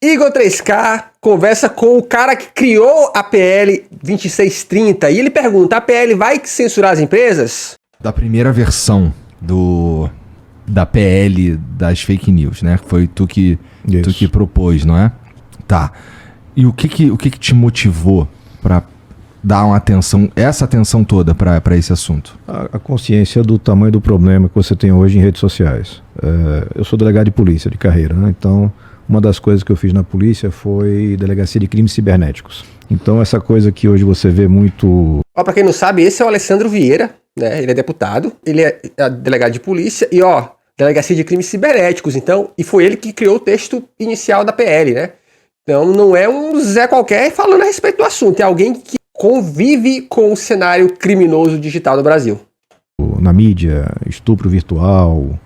Igor 3K conversa com o cara que criou a PL 2630 e ele pergunta, a PL vai censurar as empresas? Da primeira versão da PL das fake news, né? Foi tu que propôs, não é? Tá. E o que te motivou para dar essa atenção toda para esse assunto? A consciência do tamanho do problema que você tem hoje em redes sociais. Eu sou delegado de polícia de carreira, né? Então, uma das coisas que eu fiz na polícia foi delegacia de crimes cibernéticos. Então, essa coisa que hoje você vê muito... Para quem não sabe, esse é o Alessandro Vieira, né? Ele é deputado, ele é delegado de polícia e, delegacia de crimes cibernéticos. Então, e foi ele que criou o texto inicial da PL, né? Então, não é um Zé qualquer falando a respeito do assunto, é alguém que convive com o cenário criminoso digital do Brasil. Na mídia, estupro virtual,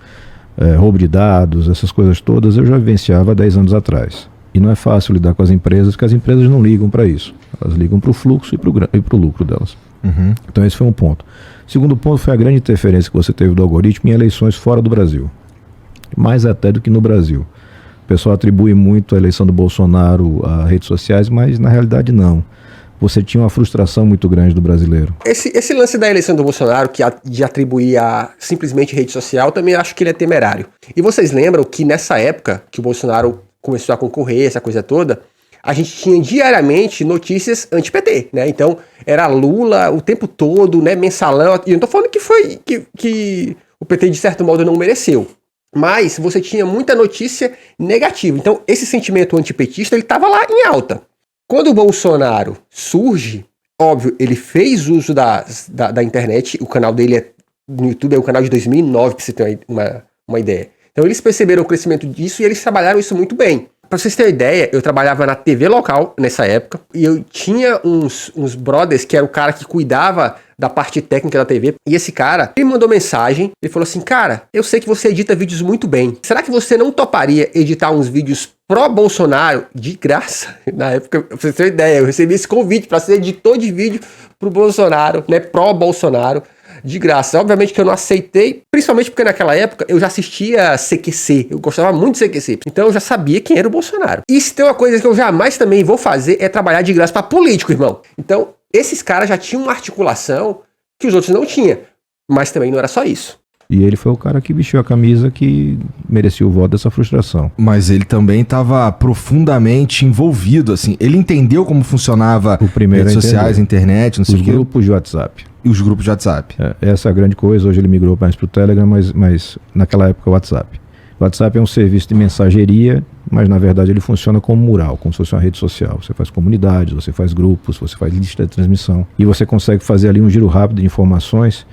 roubo de dados, essas coisas todas eu já vivenciava há 10 anos atrás. E não é fácil lidar com as empresas, porque as empresas não ligam para isso. Elas ligam para o fluxo e para o lucro delas. Uhum. Então esse foi um ponto. Segundo ponto foi a grande interferência que você teve do algoritmo em eleições fora do Brasil. Mais até do que no Brasil. O pessoal atribui muito a eleição do Bolsonaro a redes sociais, mas na realidade não. Você tinha uma frustração muito grande do brasileiro. Esse lance da eleição do Bolsonaro, de atribuir a simplesmente rede social, também acho que ele é temerário. E vocês lembram que nessa época que o Bolsonaro começou a concorrer, essa coisa toda, a gente tinha diariamente notícias anti-PT, né? Então, era Lula o tempo todo, né? Mensalão. E eu não tô falando que o PT, de certo modo, não mereceu. Mas você tinha muita notícia negativa. Então, esse sentimento antipetista, ele estava lá em alta. Quando o Bolsonaro surge, óbvio, ele fez uso da internet, o canal dele no YouTube é um canal de 2009, pra você ter uma ideia. Então eles perceberam o crescimento disso e eles trabalharam isso muito bem. Pra vocês terem uma ideia, eu trabalhava na TV local nessa época e eu tinha uns brothers que era o cara que cuidava da parte técnica da TV. E esse cara, ele mandou mensagem, ele falou assim, cara, eu sei que você edita vídeos muito bem. Será que você não toparia editar uns vídeos pró-Bolsonaro de graça? Na época, pra vocês terem uma ideia, eu recebi esse convite para ser editor de vídeo pro Bolsonaro, né, pró-Bolsonaro, de graça. Obviamente que eu não aceitei, principalmente porque naquela época eu já assistia CQC, eu gostava muito de CQC, então eu já sabia quem era o Bolsonaro. E se tem uma coisa que eu jamais também vou fazer é trabalhar de graça para político, irmão. Então, esses caras já tinham uma articulação que os outros não tinham, mas também não era só isso. E ele foi o cara que vestiu a camisa que merecia o voto dessa frustração. Mas ele também estava profundamente envolvido, assim. Ele entendeu como funcionava redes sociais, internet, não sei o quê. Os grupos de WhatsApp. E os grupos de WhatsApp. Essa é a grande coisa. Hoje ele migrou mais para o Telegram, mas naquela época o WhatsApp. O WhatsApp é um serviço de mensageria, mas na verdade ele funciona como mural, como se fosse uma rede social. Você faz comunidades, você faz grupos, você faz lista de transmissão. E você consegue fazer ali um giro rápido de informações.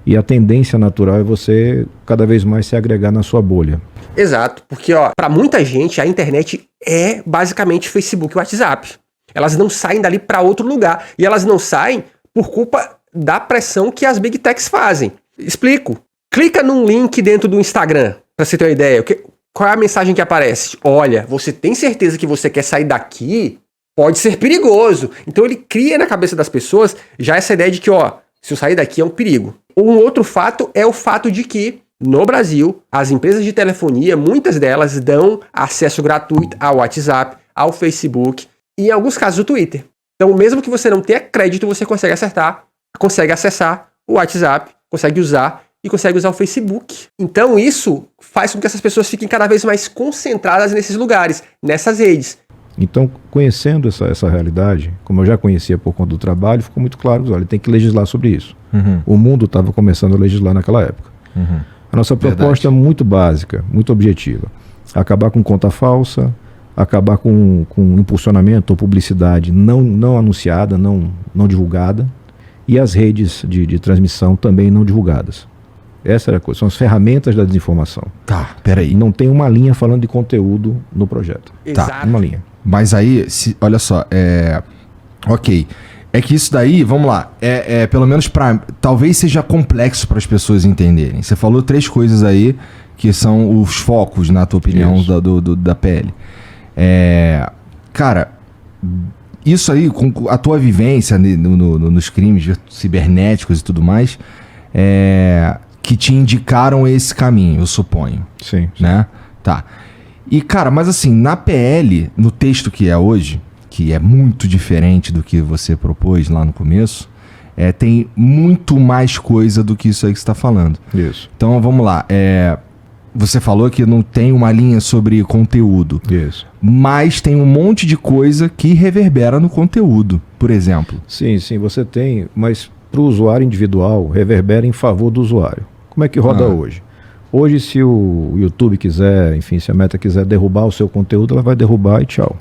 E a tendência natural é você cada vez mais se agregar na sua bolha. Exato, porque para muita gente a internet é basicamente Facebook e WhatsApp. Elas não saem dali para outro lugar. E elas não saem por culpa da pressão que as Big Techs fazem. Explico. Clica num link dentro do Instagram, para você ter uma ideia. Qual é a mensagem que aparece? Olha, você tem certeza que você quer sair daqui? Pode ser perigoso. Então ele cria na cabeça das pessoas já essa ideia de que, se eu sair daqui é um perigo. Um outro fato é o fato de que, no Brasil, as empresas de telefonia, muitas delas dão acesso gratuito ao WhatsApp, ao Facebook e, em alguns casos, o Twitter. Então, mesmo que você não tenha crédito, você consegue acessar o WhatsApp, consegue usar o Facebook. Então, isso faz com que essas pessoas fiquem cada vez mais concentradas nesses lugares, nessas redes. Então, conhecendo essa realidade, como eu já conhecia por conta do trabalho, ficou muito claro que, olha, tem que legislar sobre isso. Uhum. O mundo estava começando a legislar naquela época. Uhum. A nossa proposta é muito básica, muito objetiva. Acabar com conta falsa, acabar com impulsionamento ou publicidade não anunciada, não divulgada, e as redes de transmissão também não divulgadas. Essa era a coisa, são as ferramentas da desinformação. Tá, peraí. Não tem uma linha falando de conteúdo no projeto. Exato. Tá, uma linha. Mas aí, olha só, ok. É que isso daí, vamos lá, pelo menos talvez seja complexo para as pessoas entenderem. Você falou 3 coisas aí que são os focos, na tua opinião, da PL. Cara, isso aí, com a tua vivência nos crimes cibernéticos e tudo mais, que te indicaram esse caminho, eu suponho. Sim. Né? Tá. E, cara, mas assim, na PL, no texto que é hoje, que é muito diferente do que você propôs lá no começo, tem muito mais coisa do que isso aí que você está falando. Isso. Então, vamos lá. Você falou que não tem uma linha sobre conteúdo. Isso. Mas tem um monte de coisa que reverbera no conteúdo, por exemplo. Sim, você tem, mas para o usuário individual, reverbera em favor do usuário. Como é que roda hoje? Hoje, se o YouTube quiser, enfim, se a Meta quiser derrubar o seu conteúdo, ela vai derrubar e tchau.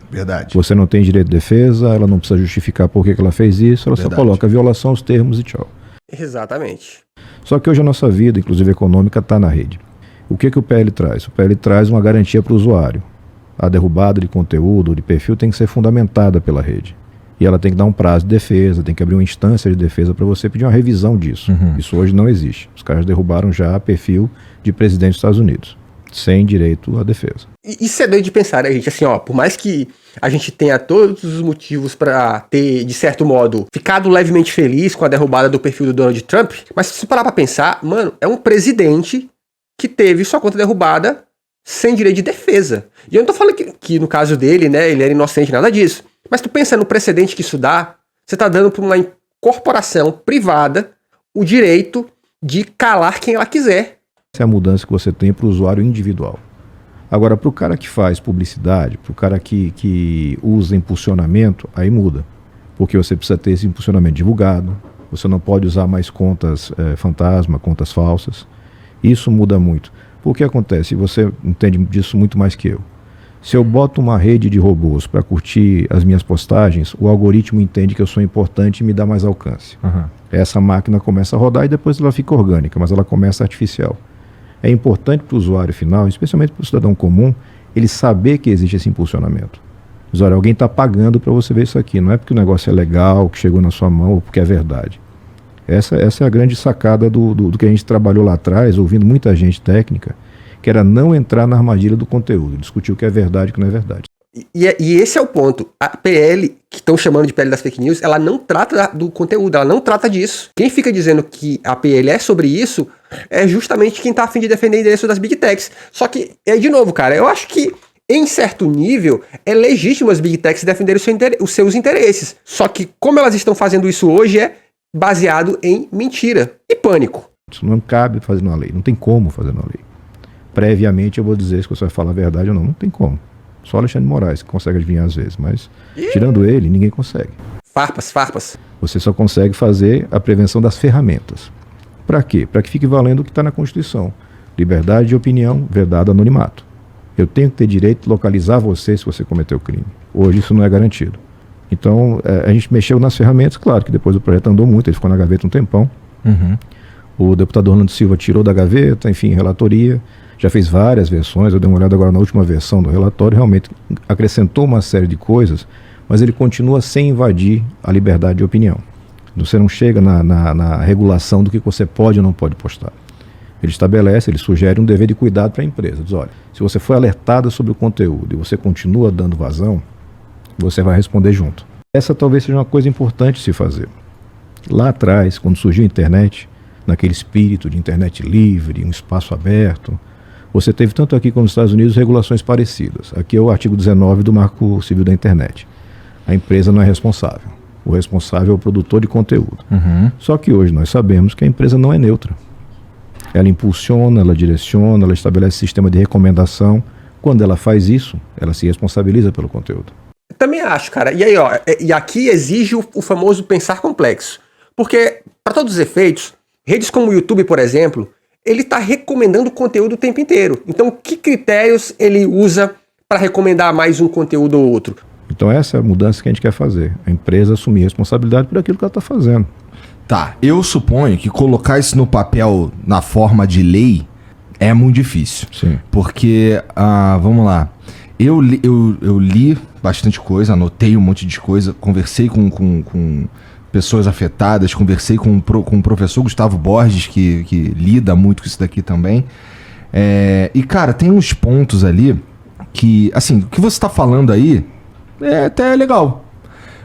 Verdade. Você não tem direito de defesa, ela não precisa justificar por que ela fez isso, ela só coloca violação aos termos e tchau. Exatamente. Só que hoje a nossa vida, inclusive econômica, está na rede. O que o PL traz? O PL traz uma garantia para o usuário. A derrubada de conteúdo, de perfil, tem que ser fundamentada pela rede. E ela tem que dar um prazo de defesa, tem que abrir uma instância de defesa para você pedir uma revisão disso. Isso hoje não existe. Os caras derrubaram já perfil de presidente dos Estados Unidos, sem direito à defesa. Isso é doido de pensar, né, gente? Assim, ó, por mais que a gente tenha todos os motivos para ter, de certo modo, ficado levemente feliz com a derrubada do perfil do Donald Trump, mas se você parar pra pensar, mano, é um presidente que teve sua conta derrubada sem direito de defesa. E eu não tô falando que no caso dele, né, ele era inocente, nada disso. Mas tu pensa no precedente que isso dá, você tá dando pra uma corporação privada o direito de calar quem ela quiser. Essa é a mudança que você tem para o usuário individual. Agora, para o cara que faz publicidade, para o cara que usa impulsionamento, aí muda. Porque você precisa ter esse impulsionamento divulgado, você não pode usar mais contas fantasma, contas falsas. Isso muda muito. O que acontece? Você entende disso muito mais que eu. Se eu boto uma rede de robôs para curtir as minhas postagens, o algoritmo entende que eu sou importante e me dá mais alcance. Essa máquina começa a rodar e depois ela fica orgânica, mas ela começa artificial. É importante para o usuário final, especialmente para o cidadão comum, ele saber que existe esse impulsionamento. Mas olha, alguém está pagando para você ver isso aqui. Não é porque o negócio é legal, que chegou na sua mão ou porque é verdade. Essa é a grande sacada do que a gente trabalhou lá atrás, ouvindo muita gente técnica, que era não entrar na armadilha do conteúdo, discutir o que é verdade e o que não é verdade. E esse é o ponto. A PL, que estão chamando de PL das fake news, ela não trata do conteúdo, ela não trata disso. Quem fica dizendo que a PL é sobre isso é justamente quem tá a fim de defender o endereço das Big Techs. Só que, de novo, cara, eu acho que em certo nível é legítimo as Big Techs defenderem os seus interesses. Só que como elas estão fazendo isso hoje é baseado em mentira e pânico. Isso não cabe fazer na lei, não tem como fazer na lei. Previamente eu vou dizer se você vai falar a verdade ou não, não tem como. Só Alexandre de Moraes que consegue adivinhar às vezes, mas tirando ele, ninguém consegue. Farpas. Você só consegue fazer a prevenção das ferramentas. Para quê? Para que fique valendo o que está na Constituição. Liberdade de opinião, vedado anonimato. Eu tenho que ter direito de localizar você se você cometeu crime. Hoje isso não é garantido. Então, a gente mexeu nas ferramentas, claro que depois o projeto andou muito, ele ficou na gaveta um tempão. O deputado Orlando Silva tirou da gaveta, enfim, relatoria, já fez várias versões, eu dei uma olhada agora na última versão do relatório, realmente acrescentou uma série de coisas, mas ele continua sem invadir a liberdade de opinião. Você não chega na regulação do que você pode ou não pode postar. Ele estabelece, ele sugere um dever de cuidado para a empresa. Diz, olha, se você foi alertada sobre o conteúdo e você continua dando vazão, você vai responder junto. Essa talvez seja uma coisa importante de se fazer. Lá atrás, quando surgiu a internet, naquele espírito de internet livre, um espaço aberto, você teve tanto aqui como nos Estados Unidos regulações parecidas. Aqui é o artigo 19 do Marco Civil da Internet. A empresa não é responsável. O responsável é o produtor de conteúdo. Só que hoje nós sabemos que a empresa não é neutra. Ela impulsiona, ela direciona, ela estabelece sistema de recomendação. Quando ela faz isso, ela se responsabiliza pelo conteúdo. Também acho, cara. E aí, ó, e aqui exige o famoso pensar complexo. Porque, para todos os efeitos, redes como o YouTube, por exemplo, ele está recomendando conteúdo o tempo inteiro. Então, que critérios ele usa para recomendar mais um conteúdo ou outro? Então, essa é a mudança que a gente quer fazer. A empresa assumir responsabilidade por aquilo que ela está fazendo. Tá, eu suponho que colocar isso no papel na forma de lei é muito difícil. Sim. Porque, vamos lá, eu li bastante coisa, anotei um monte de coisa, conversei com pessoas afetadas, conversei com o professor Gustavo Borges, que lida muito com isso daqui também. E, cara, tem uns pontos ali que, assim, o que você tá falando aí é até legal.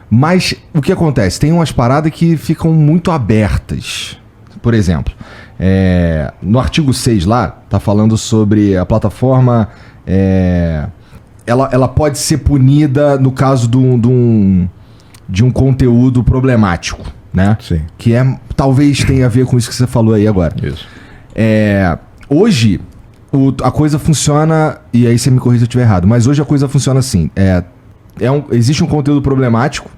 Mas o que acontece? Tem umas paradas que ficam muito abertas. Por exemplo, no artigo 6 lá, tá falando sobre a plataforma ela pode ser punida no caso de um conteúdo problemático, né? Sim. Que talvez tenha a ver com isso que você falou aí agora. Isso. Hoje, a coisa funciona, e aí você me corrija se eu estiver errado, mas hoje a coisa funciona assim. Existe um conteúdo problemático,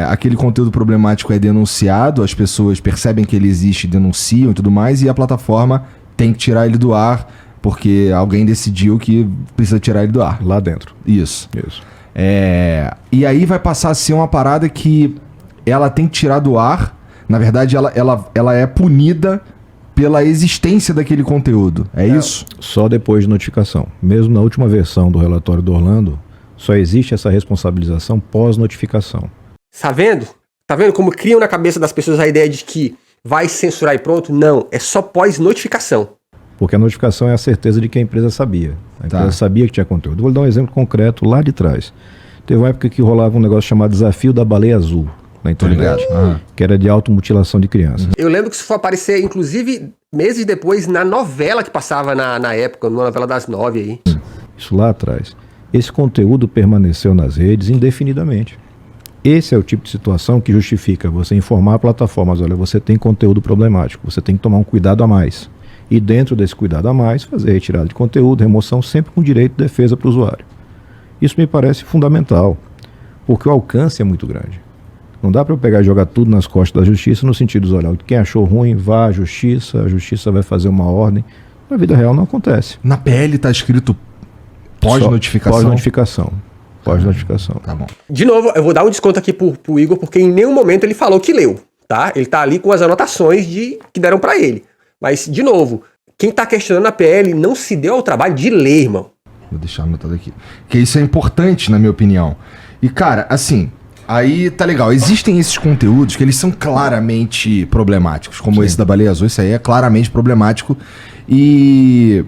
aquele conteúdo problemático é denunciado, as pessoas percebem que ele existe, denunciam e tudo mais, e a plataforma tem que tirar ele do ar, porque alguém decidiu que precisa tirar ele do ar. Lá dentro. Isso. Isso. E aí vai passar a ser uma parada que ela tem que tirar do ar. Na verdade, ela é punida pela existência daquele conteúdo. É isso? Só depois de notificação. Mesmo na última versão do relatório do Orlando, só existe essa responsabilização pós-notificação. Tá vendo? Tá vendo como criam na cabeça das pessoas a ideia de que vai censurar e pronto? Não, é só pós-notificação. Porque a notificação é a certeza de que a empresa sabia. A empresa sabia que tinha conteúdo. Vou lhe dar um exemplo concreto lá de trás. Teve uma época que rolava um negócio chamado Desafio da Baleia Azul na internet, que era de automutilação de crianças. Eu lembro que isso foi aparecer, inclusive, meses depois, na novela que passava na época, numa novela das 9 aí. Isso lá atrás. Esse conteúdo permaneceu nas redes indefinidamente. Esse é o tipo de situação que justifica você informar plataformas, olha, você tem conteúdo problemático, você tem que tomar um cuidado a mais. E dentro desse cuidado a mais, fazer retirada de conteúdo, remoção, sempre com direito de defesa para o usuário. Isso me parece fundamental, porque o alcance é muito grande. Não dá para eu pegar e jogar tudo nas costas da justiça no sentido de, olha, quem achou ruim, vá à justiça, a justiça vai fazer uma ordem. Na vida real não acontece. Na PL tá escrito pós-notificação? Pós-notificação. Pós-notificação. Tá bom. De novo, eu vou dar um desconto aqui pro Igor, porque em nenhum momento ele falou que leu, tá? Ele tá ali com as anotações que deram pra ele. Mas, de novo, quem tá questionando a PL não se deu ao trabalho de ler, irmão. Vou deixar anotado aqui. Porque isso é importante, na minha opinião. E, cara, assim, aí tá legal. Existem esses conteúdos que eles são claramente problemáticos, como esse da Baleia Azul. Isso aí é claramente problemático. E...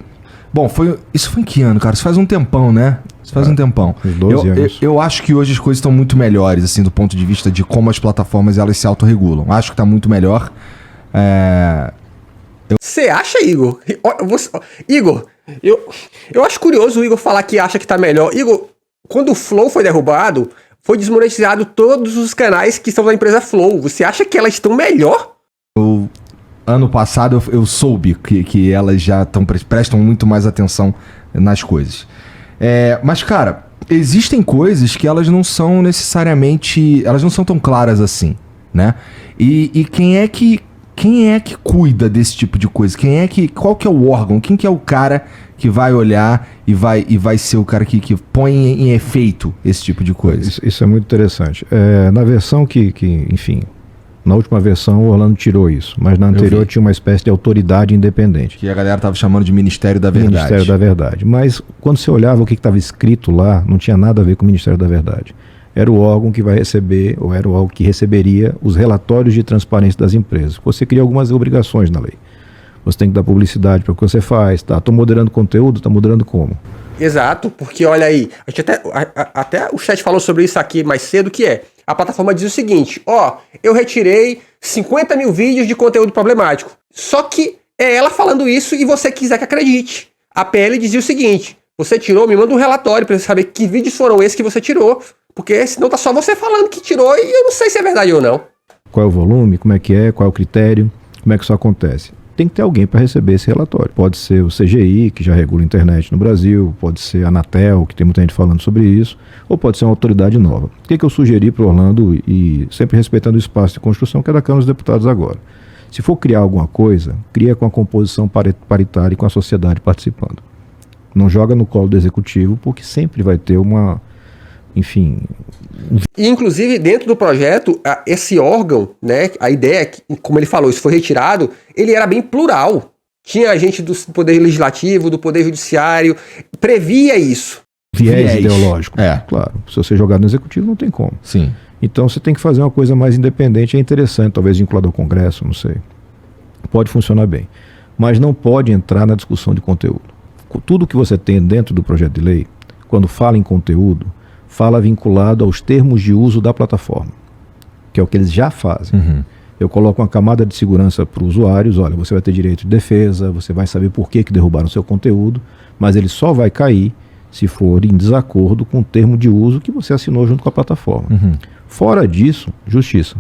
Bom, isso foi em que ano, cara? Isso faz um tempão, né? Isso faz um tempão. 12 anos. Eu acho que hoje as coisas estão muito melhores, assim, do ponto de vista de como as plataformas elas se autorregulam. Acho que tá muito melhor. Você acha, Igor? Igor, eu acho curioso o Igor falar que acha que tá melhor. Igor, quando o Flow foi derrubado, foi desmonetizado todos os canais que são da empresa Flow. Você acha que elas estão melhor? Ano passado eu soube que elas já prestam muito mais atenção nas coisas. Mas, cara, existem coisas que elas não são necessariamente... Elas não são tão claras assim, né? E quem é que cuida desse tipo de coisa? Qual que é o órgão? Quem que é o cara que vai olhar e vai ser o cara que põe em efeito esse tipo de coisa? Isso é muito interessante. Na versão enfim, na última versão o Orlando tirou isso, mas na anterior tinha uma espécie de autoridade independente. Que a galera tava chamando de Ministério da Verdade. Ministério da Verdade. Mas quando você olhava o que estava escrito lá, não tinha nada a ver com o Ministério da Verdade. Era o órgão que vai receber, ou era o órgão que receberia os relatórios de transparência das empresas. Você cria algumas obrigações na lei. Você tem que dar publicidade para o que você faz, tá? Estou moderando conteúdo, está moderando como? Exato, porque olha aí, a gente até o chat falou sobre isso aqui mais cedo, que a plataforma diz o seguinte, eu retirei 50 mil vídeos de conteúdo problemático. Só que é ela falando isso e você quiser que acredite. A PL dizia o seguinte, você tirou, me manda um relatório para você saber que vídeos foram esses que você tirou. Porque senão tá só você falando que tirou e eu não sei se é verdade ou não. Qual é o volume, como é que é, qual é o critério, como é que isso acontece? Tem que ter alguém para receber esse relatório. Pode ser o CGI, que já regula a internet no Brasil, pode ser a Anatel, que tem muita gente falando sobre isso, ou pode ser uma autoridade nova. O que eu sugeri para o Orlando, e sempre respeitando o espaço de construção que é da Câmara dos Deputados agora. Se for criar alguma coisa, cria com a composição paritária e com a sociedade participando. Não joga no colo do executivo, porque sempre vai ter enfim... E, inclusive, dentro do projeto, esse órgão, né, a ideia, como ele falou, isso foi retirado, ele era bem plural. Tinha gente do Poder Legislativo, do Poder Judiciário, previa isso. Viés ideológico. Claro. Se você jogar no Executivo, não tem como. Sim. Então, você tem que fazer uma coisa mais independente, é interessante, talvez vinculado ao Congresso, não sei. Pode funcionar bem. Mas não pode entrar na discussão de conteúdo. Tudo que você tem dentro do projeto de lei, quando fala em conteúdo, fala vinculado aos termos de uso da plataforma, que é o que eles já fazem. Uhum. Eu coloco uma camada de segurança para os usuários, olha, você vai ter direito de defesa, você vai saber por que derrubaram o seu conteúdo, Mas ele só vai cair se for em desacordo com o termo de uso que você assinou junto com a plataforma. Fora disso, justiça.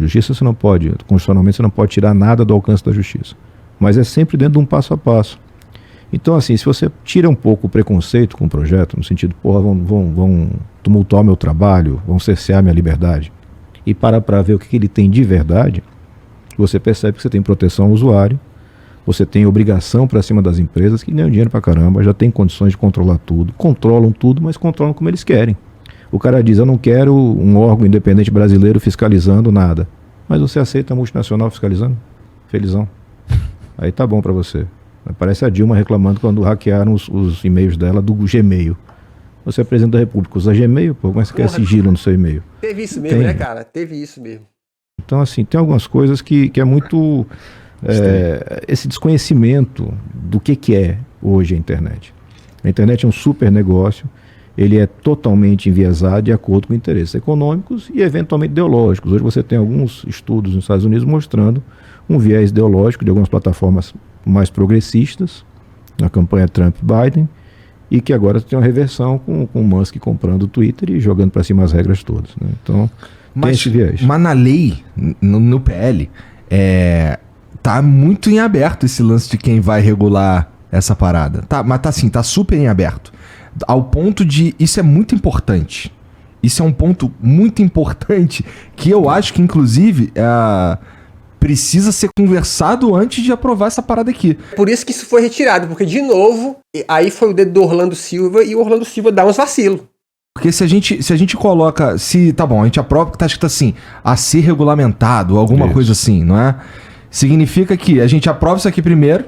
Justiça você não pode, constitucionalmente você não pode tirar nada do alcance da justiça. Mas é sempre dentro de um passo a passo. Então, assim, se você tira um pouco o preconceito com o projeto, no sentido, porra, vão tumultuar meu trabalho, vão cercear minha liberdade, e para ver o que ele tem de verdade, você percebe que você tem proteção ao usuário, você tem obrigação para cima das empresas, que ganham dinheiro pra caramba, já tem condições de controlar tudo, controlam tudo, mas controlam como eles querem. O cara diz, eu não quero um órgão independente brasileiro fiscalizando nada. Mas você aceita a multinacional fiscalizando? Felizão. Aí tá bom para você. Parece a Dilma reclamando quando hackearam os e-mails dela do Gmail. Você é presidente da República, usa Gmail? Pô, como é que você quer sigilo no seu e-mail? Teve isso mesmo, né, cara? Teve isso mesmo. Então, assim, tem algumas coisas que é muito... esse desconhecimento do que é hoje a internet. A internet é um super negócio, ele é totalmente enviesado de acordo com interesses econômicos e eventualmente ideológicos. Hoje você tem alguns estudos nos Estados Unidos mostrando um viés ideológico de algumas plataformas mais progressistas, na campanha Trump-Biden, e que agora tem uma reversão com o Musk comprando o Twitter e jogando para cima as regras todas. Né? Então, tem esse viés. Mas na lei, no PL, tá muito em aberto esse lance de quem vai regular essa parada. Tá, mas tá assim, tá super em aberto. Ao ponto de... Isso é muito importante. Isso é um ponto muito importante que eu acho que, inclusive, precisa ser conversado antes de aprovar essa parada aqui. Por isso que isso foi retirado, porque, de novo, aí foi o dedo do Orlando Silva e o Orlando Silva dá uns vacilos. Porque se a gente coloca... Tá bom, a gente aprova que tá escrito assim, a ser regulamentado, alguma coisa assim, não é? Significa que a gente aprova isso aqui primeiro,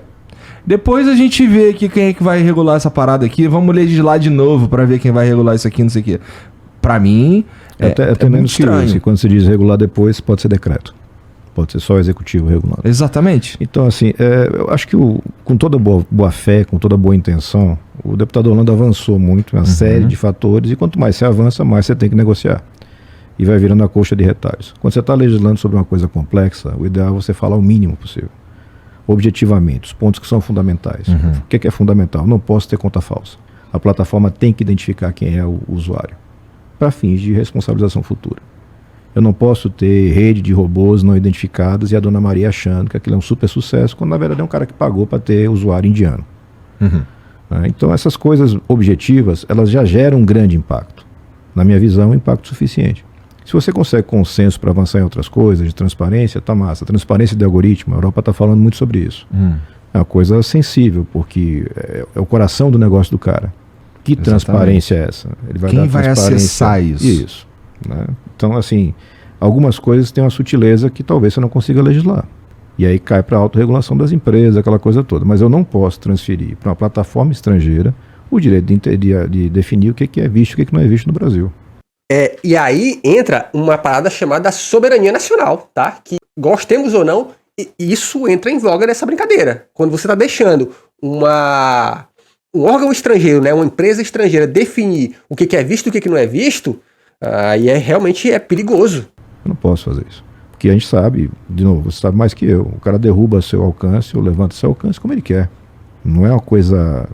depois a gente vê aqui quem é que vai regular essa parada aqui, vamos legislar de novo pra ver quem vai regular isso aqui, não sei o quê. Pra mim, até menos estranho. Que isso. Quando se diz regular depois, pode ser decreto. Pode ser só o executivo regulando. Exatamente. Então, assim, eu acho que com toda boa fé, com toda boa intenção, o deputado Orlando avançou muito, uma série de fatores, e quanto mais você avança, mais você tem que negociar. E vai virando a coxa de retalhos. Quando você está legislando sobre uma coisa complexa, o ideal é você falar o mínimo possível. Objetivamente, os pontos que são fundamentais. O que é fundamental? Não posso ter conta falsa. A plataforma tem que identificar quem é o usuário, para fins de responsabilização futura. Eu não posso ter rede de robôs não identificados e a dona Maria achando que aquilo é um super sucesso, quando na verdade é um cara que pagou para ter usuário indiano. Então essas coisas objetivas, elas já geram um grande impacto. Na minha visão, um impacto suficiente. Se você consegue consenso para avançar em outras coisas, de transparência, tá massa. Transparência de algoritmo, a Europa está falando muito sobre isso. É uma coisa sensível, porque é o coração do negócio do cara. Que transparência é essa? Ele vai Quem dar vai acessar isso? Isso. Né? Então, assim, algumas coisas têm uma sutileza que talvez você não consiga legislar. E aí cai para a autorregulação das empresas, aquela coisa toda. Mas eu não posso transferir para uma plataforma estrangeira o direito de definir o que é visto e o que não é visto no Brasil. E aí entra uma parada chamada soberania nacional, tá? Que, gostemos ou não, isso entra em voga nessa brincadeira. Quando você está deixando um órgão estrangeiro, né, uma empresa estrangeira definir o que é visto e o que não é visto, aí realmente é perigoso. Eu não posso fazer isso. Porque a gente sabe, de novo, você sabe mais que eu, o cara derruba seu alcance ou levanta seu alcance como ele quer. Não é uma coisa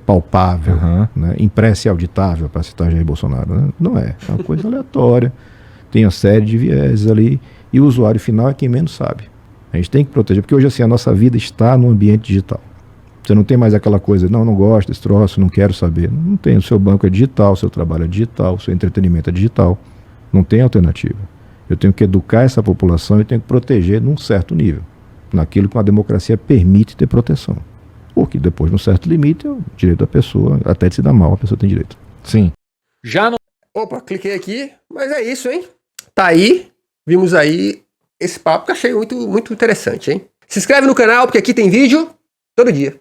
palpável, né? Impressa e auditável, para citar Jair Bolsonaro. Né? Não é. É uma coisa aleatória. Tem uma série de vieses ali e o usuário final é quem menos sabe. A gente tem que proteger, porque hoje assim a nossa vida está no ambiente digital. Você não tem mais aquela coisa, não gosto desse troço, não quero saber. Não tem, o seu banco é digital, o seu trabalho é digital, o seu entretenimento é digital. Não tem alternativa. Eu tenho que educar essa população e tenho que proteger num certo nível, naquilo que uma democracia permite ter proteção. Porque depois, num certo limite, é o direito da pessoa, até de se dar mal, a pessoa tem direito. Sim. Já não... Opa, cliquei aqui, mas é isso, hein? Tá aí, vimos aí esse papo que achei muito, muito interessante, hein? Se inscreve no canal, porque aqui tem vídeo todo dia.